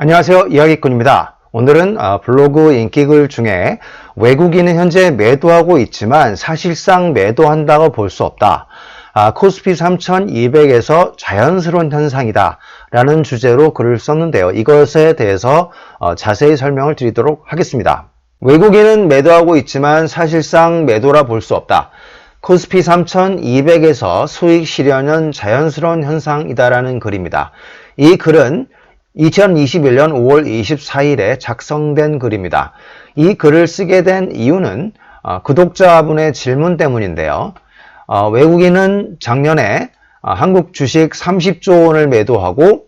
안녕하세요. 이야기꾼입니다. 오늘은 블로그 인기글 중에 외국인은 현재 매도하고 있지만 사실상 매도한다고 볼 수 없다. 코스피 3200에서 자연스러운 현상이다 라는 주제로 글을 썼는데요. 이것에 대해서 자세히 설명을 드리도록 하겠습니다. 외국인은 매도하고 있지만 사실상 매도라 볼 수 없다. 코스피 3200에서 수익 실현은 자연스러운 현상이다라는 글입니다. 이 글은 2021년 5월 24일에 작성된 글입니다. 이 글을 쓰게 된 이유는 구독자분의 질문 때문인데요. 외국인은 작년에 한국 주식 30조 원을 매도하고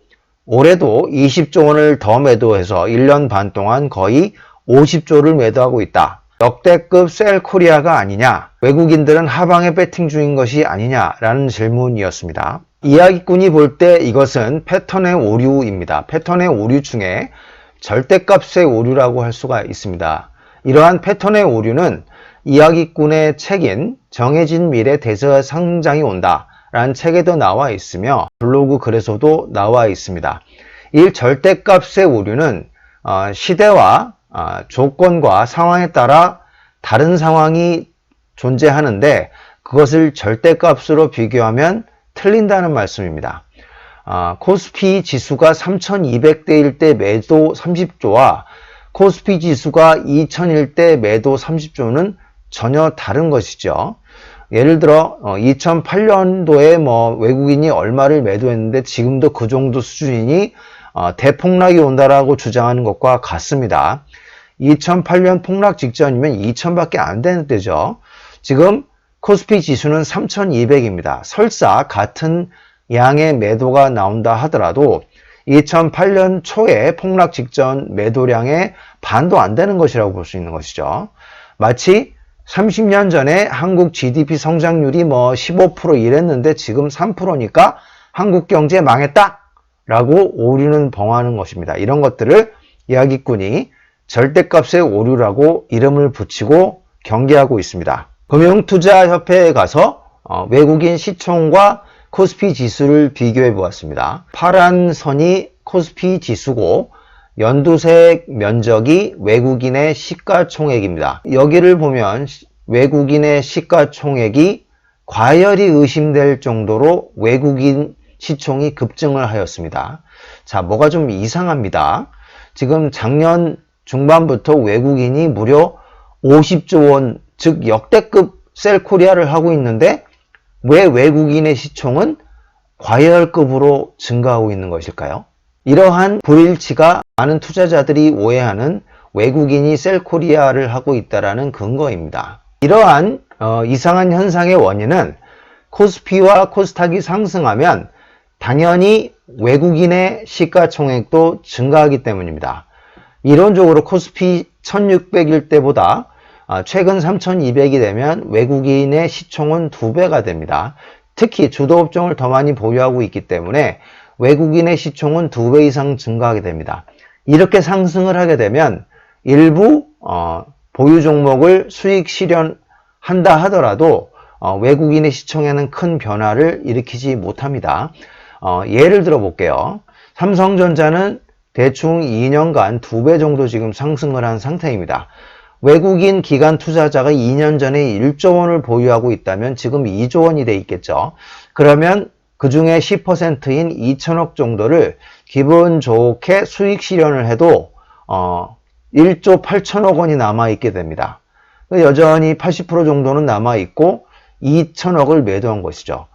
올해도 20조 원을 더 매도해서 1년 반 동안 거의 50조를 매도하고 있다. 역대급 셀 코리아가 아니냐, 외국인들은 하방에 배팅 중인 것이 아니냐라는 질문이었습니다. 이야기꾼이 볼 때 이것은 패턴의 오류입니다. 패턴의 오류 중에 절대값의 오류라고 할 수가 있습니다. 이러한 패턴의 오류는 이야기꾼의 책인 정해진 미래 대세 상장이 온다 라는 책에도 나와 있으며 블로그 글에서도 나와 있습니다. 이 절대값의 오류는 시대와 조건과 상황에 따라 다른 상황이 존재하는데 그것을 절대값으로 비교하면 틀린다는 말씀입니다. 코스피 지수가 3200대일 때 매도 30조와 코스피 지수가 2000일 때 매도 30조는 전혀 다른 것이죠. 예를 들어 2008년도에 외국인이 얼마를 매도했는데 지금도 그 정도 수준이니 대폭락이 온다라고 주장하는 것과 같습니다. 2008년 폭락 직전이면 2000밖에 안 되는 때죠. 지금 코스피 지수는 3200입니다. 설사 같은 양의 매도가 나온다 하더라도 2008년 초에 폭락 직전 매도량의 반도 안 되는 것이라고 볼 수 있는 것이죠. 마치 30년 전에 한국 GDP 성장률이 15% 이랬는데 지금 3%니까 한국 경제 망했다 라고 오류는 범하는 것입니다. 이런 것들을 이야기꾼이 절대값의 오류라고 이름을 붙이고 경계하고 있습니다. 금융투자협회에 가서 외국인 시총과 코스피 지수를 비교해 보았습니다. 파란 선이 코스피 지수고 연두색 면적이 외국인의 시가총액입니다. 여기를 보면 외국인의 시가총액이 과열이 의심될 정도로 외국인 시총이 급증을 하였습니다. 자, 뭐가 좀 이상합니다. 지금 작년 중반부터 외국인이 무려 50조 원, 즉 역대급 셀코리아를 하고 있는데 왜 외국인의 시총은 과열급으로 증가하고 있는 것일까요? 이러한 불일치가 많은 투자자들이 오해하는 외국인이 셀코리아를 하고 있다는 근거입니다. 이러한 이상한 현상의 원인은 코스피와 코스닥이 상승하면 당연히 외국인의 시가총액도 증가하기 때문입니다. 이론적으로 코스피 1600일 때보다 최근 3200이 되면 외국인의 시총은 2배가 됩니다. 특히 주도업종을 더 많이 보유하고 있기 때문에 외국인의 시총은 2배 이상 증가하게 됩니다. 이렇게 상승을 하게 되면 일부 보유 종목을 수익 실현한다 하더라도 외국인의 시총에는 큰 변화를 일으키지 못합니다. 예를 들어 볼게요. 삼성전자는 대충 2년간 2배 정도 지금 상승을 한 상태입니다. 외국인 기관 투자자가 2년 전에 1조 원을 보유하고 있다면 지금 2조 원이 돼 있겠죠. 그러면 그 중에 10%인 2천억 정도를 기분 좋게 수익 실현을 해도 1조 8천억 원이 남아있게 됩니다. 여전히 80% 정도는 남아있고 2천억을 매도한 것이죠.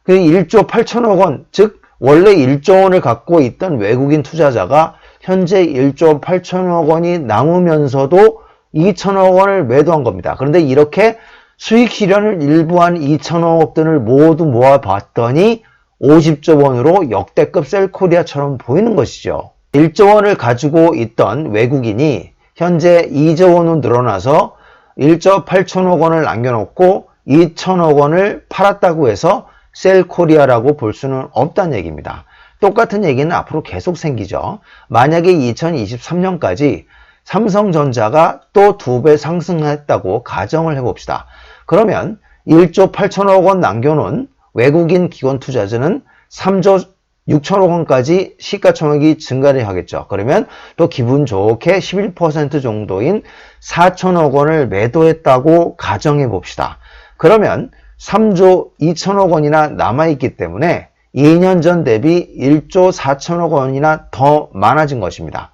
1조 8천억 원, 즉 원래 1조 원을 갖고 있던 외국인 투자자가 현재 1조 8천억 원이 남으면서도 2천억 원을 매도한 겁니다. 그런데 이렇게 수익 실현을 일부 한 2천억 원을 모두 모아봤더니 50조 원으로 역대급 셀코리아처럼 보이는 것이죠. 1조 원을 가지고 있던 외국인이 현재 2조 원으로 늘어나서 1조 8천억 원을 남겨놓고 2천억 원을 팔았다고 해서 셀코리아라고 볼 수는 없다는 얘기입니다. 똑같은 얘기는 앞으로 계속 생기죠. 만약에 2023년까지 삼성전자가 또 2배 상승했다고 가정을 해봅시다. 그러면 1조 8천억 원 남겨놓은 외국인 기관 투자자는 3조 6천억 원까지 시가총액이 증가를 하겠죠. 그러면 또 기분 좋게 11% 정도인 4천억 원을 매도했다고 가정해 봅시다. 그러면 3조 2천억 원이나 남아있기 때문에 2년 전 대비 1조 4천억 원이나 더 많아진 것입니다.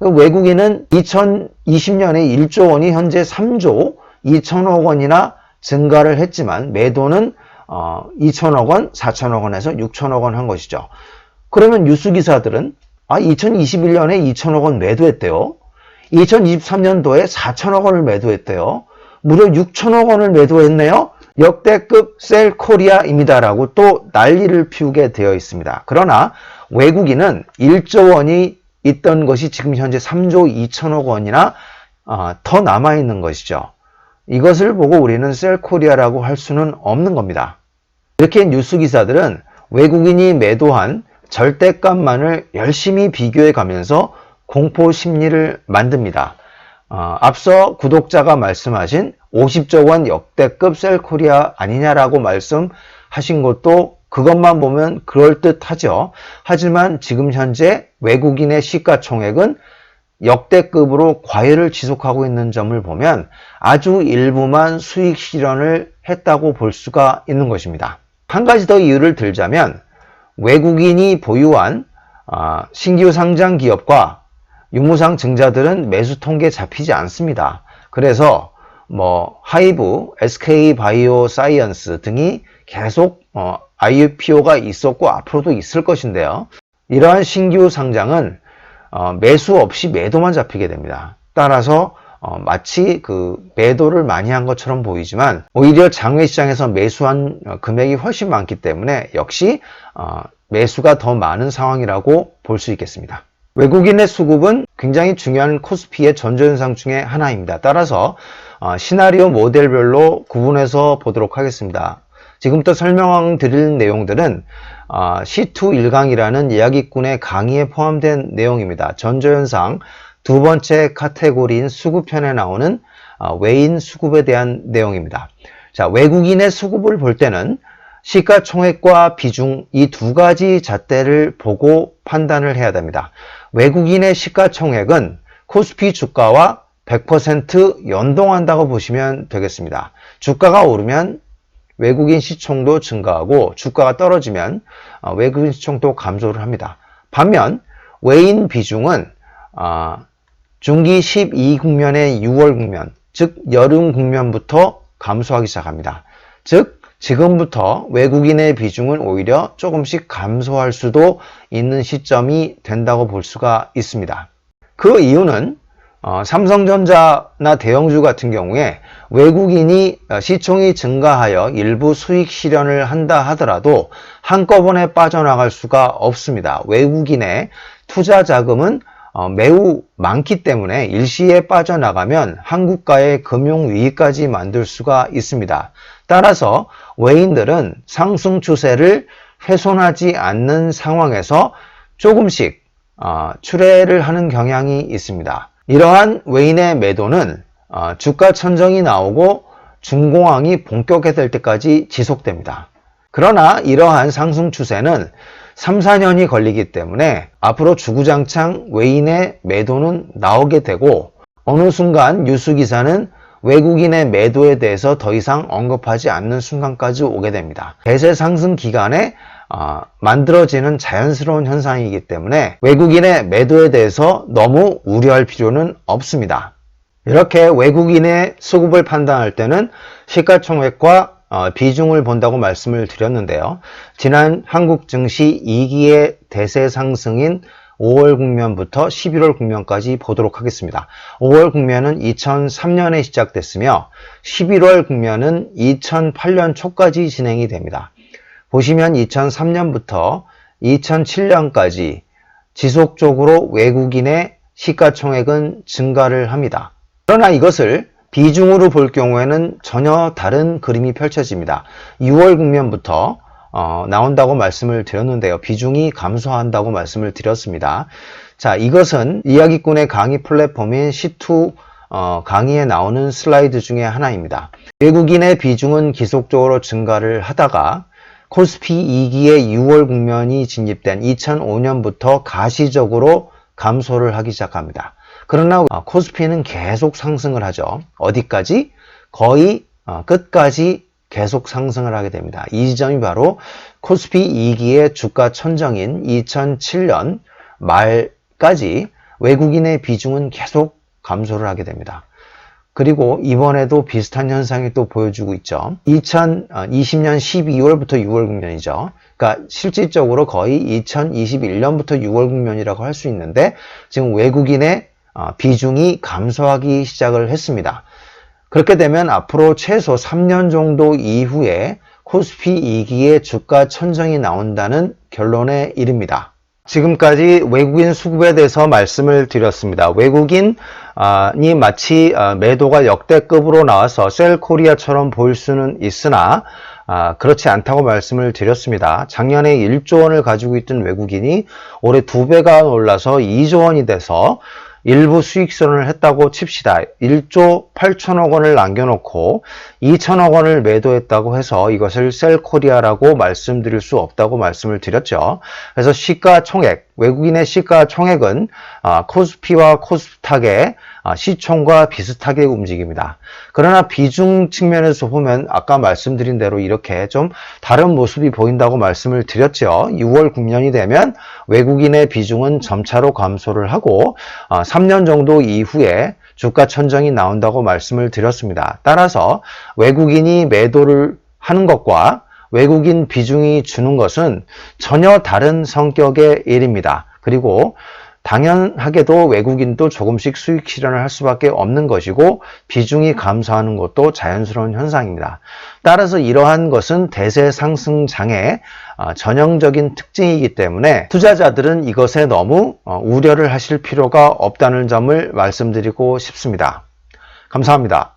외국인은 2020년에 1조 원이 현재 3조 2천억 원이나 증가를 했지만 매도는 2천억 원, 4천억 원에서 6천억 원 한 것이죠. 그러면 뉴스기사들은 2021년에 2천억 원 매도했대요. 2023년도에 4천억 원을 매도했대요. 무려 6천억 원을 매도했네요. 역대급 셀코리아입니다라고 또 난리를 피우게 되어 있습니다. 그러나 외국인은 1조 원이 있던 것이 지금 현재 3조 2천억 원이나 더 남아있는 것이죠. 이것을 보고 우리는 셀코리아라고 할 수는 없는 겁니다. 이렇게 뉴스 기사들은 외국인이 매도한 절대값만을 열심히 비교해 가면서 공포 심리를 만듭니다. 앞서 구독자가 말씀하신 50조 원 역대급 셀코리아 아니냐라고 말씀하신 것도 그것만 보면 그럴듯하죠. 하지만 지금 현재 외국인의 시가총액은 역대급으로 과열을 지속하고 있는 점을 보면 아주 일부만 수익 실현을 했다고 볼 수가 있는 것입니다. 한 가지 더 이유를 들자면 외국인이 보유한 신규 상장 기업과 유무상 증자들은 매수 통계에 잡히지 않습니다. 그래서 하이브, SK 바이오 사이언스 등이 계속 IPO가 있었고 앞으로도 있을 것인데요. 이러한 신규 상장은 매수 없이 매도만 잡히게 됩니다. 따라서 마치 매도를 많이 한 것처럼 보이지만 오히려 장외시장에서 매수한 금액이 훨씬 많기 때문에 역시 매수가 더 많은 상황이라고 볼 수 있겠습니다. 외국인의 수급은 굉장히 중요한 코스피의 전조현상 중에 하나입니다. 따라서 시나리오 모델별로 구분해서 보도록 하겠습니다. 지금부터 설명드릴 내용들은 C2 1강이라는 이야기꾼의 강의에 포함된 내용입니다. 전조현상 두 번째 카테고리인 수급편에 나오는 외인 수급에 대한 내용입니다. 자, 외국인의 수급을 볼 때는 시가총액과 비중 이 두 가지 잣대를 보고 판단을 해야 됩니다. 외국인의 시가총액은 코스피 주가와 100% 연동한다고 보시면 되겠습니다. 주가가 오르면 외국인 시총도 증가하고 주가가 떨어지면 외국인 시총도 감소를 합니다. 반면 외인 비중은 중기 12국면의 6월 국면, 즉 여름 국면부터 감소하기 시작합니다. 즉 지금부터 외국인의 비중은 오히려 조금씩 감소할 수도 있는 시점이 된다고 볼 수가 있습니다. 그 이유는 삼성전자나 대형주 같은 경우에 외국인이 시총이 증가하여 일부 수익 실현을 한다 하더라도 한꺼번에 빠져나갈 수가 없습니다. 외국인의 투자 자금은 매우 많기 때문에 일시에 빠져나가면 한국가의 금융위기까지 만들 수가 있습니다. 따라서 외인들은 상승 추세를 훼손하지 않는 상황에서 조금씩 출회를 하는 경향이 있습니다. 이러한 외인의 매도는 주가 천정이 나오고 중공황이 본격화될 때까지 지속됩니다. 그러나 이러한 상승 추세는 3, 4년이 걸리기 때문에 앞으로 주구장창 외인의 매도는 나오게 되고 어느 순간 뉴스 기사는 외국인의 매도에 대해서 더 이상 언급하지 않는 순간까지 오게 됩니다. 대세 상승 기간에 만들어지는 자연스러운 현상이기 때문에 외국인의 매도에 대해서 너무 우려할 필요는 없습니다. 이렇게 외국인의 수급을 판단할 때는 시가총액과 비중을 본다고 말씀을 드렸는데요. 지난 한국 증시 2기의 대세 상승인 5월 국면부터 11월 국면까지 보도록 하겠습니다. 5월 국면은 2003년에 시작됐으며 11월 국면은 2008년 초까지 진행이 됩니다. 보시면 2003년부터 2007년까지 지속적으로 외국인의 시가총액은 증가를 합니다. 그러나 이것을 비중으로 볼 경우에는 전혀 다른 그림이 펼쳐집니다. 6월 국면부터 나온다고 말씀을 드렸는데요. 비중이 감소한다고 말씀을 드렸습니다. 자, 이것은 이야기꾼의 강의 플랫폼인 C2 강의에 나오는 슬라이드 중에 하나입니다. 외국인의 비중은 기속적으로 증가를 하다가 코스피 2기의 6월 국면이 진입된 2005년부터 가시적으로 감소를 하기 시작합니다. 그러나 코스피는 계속 상승을 하죠. 어디까지? 거의 끝까지 계속 상승을 하게 됩니다. 이 지점이 바로 코스피 2기의 주가 천정인 2007년 말까지 외국인의 비중은 계속 감소를 하게 됩니다. 그리고 이번에도 비슷한 현상이 또 보여주고 있죠. 2020년 12월부터 6월 국면이죠. 그러니까 실질적으로 거의 2021년부터 6월 국면이라고 할 수 있는데 지금 외국인의 비중이 감소하기 시작을 했습니다. 그렇게 되면 앞으로 최소 3년 정도 이후에 코스피 2기의 주가 천정이 나온다는 결론에 이릅니다. 지금까지 외국인 수급에 대해서 말씀을 드렸습니다. 외국인이 마치 매도가 역대급으로 나와서 셀코리아처럼 보일 수는 있으나 그렇지 않다고 말씀을 드렸습니다. 작년에 1조 원을 가지고 있던 외국인이 올해 2배가 올라서 2조 원이 돼서 일부 수익선을 했다고 칩시다. 1조 8천억 원을 남겨놓고 2천억 원을 매도했다고 해서 이것을 셀코리아라고 말씀드릴 수 없다고 말씀을 드렸죠. 그래서 시가총액, 외국인의 시가총액은 코스피와 코스닥의 시총과 비슷하게 움직입니다. 그러나 비중 측면에서 보면 아까 말씀드린 대로 이렇게 좀 다른 모습이 보인다고 말씀을 드렸죠. 6월 국면이 되면 외국인의 비중은 점차로 감소를 하고 3년 정도 이후에 주가 천정이 나온다고 말씀을 드렸습니다. 따라서 외국인이 매도를 하는 것과 외국인 비중이 주는 것은 전혀 다른 성격의 일입니다. 그리고 당연하게도 외국인도 조금씩 수익 실현을 할 수밖에 없는 것이고 비중이 감소하는 것도 자연스러운 현상입니다. 따라서 이러한 것은 대세 상승장의 전형적인 특징이기 때문에 투자자들은 이것에 너무 우려를 하실 필요가 없다는 점을 말씀드리고 싶습니다. 감사합니다.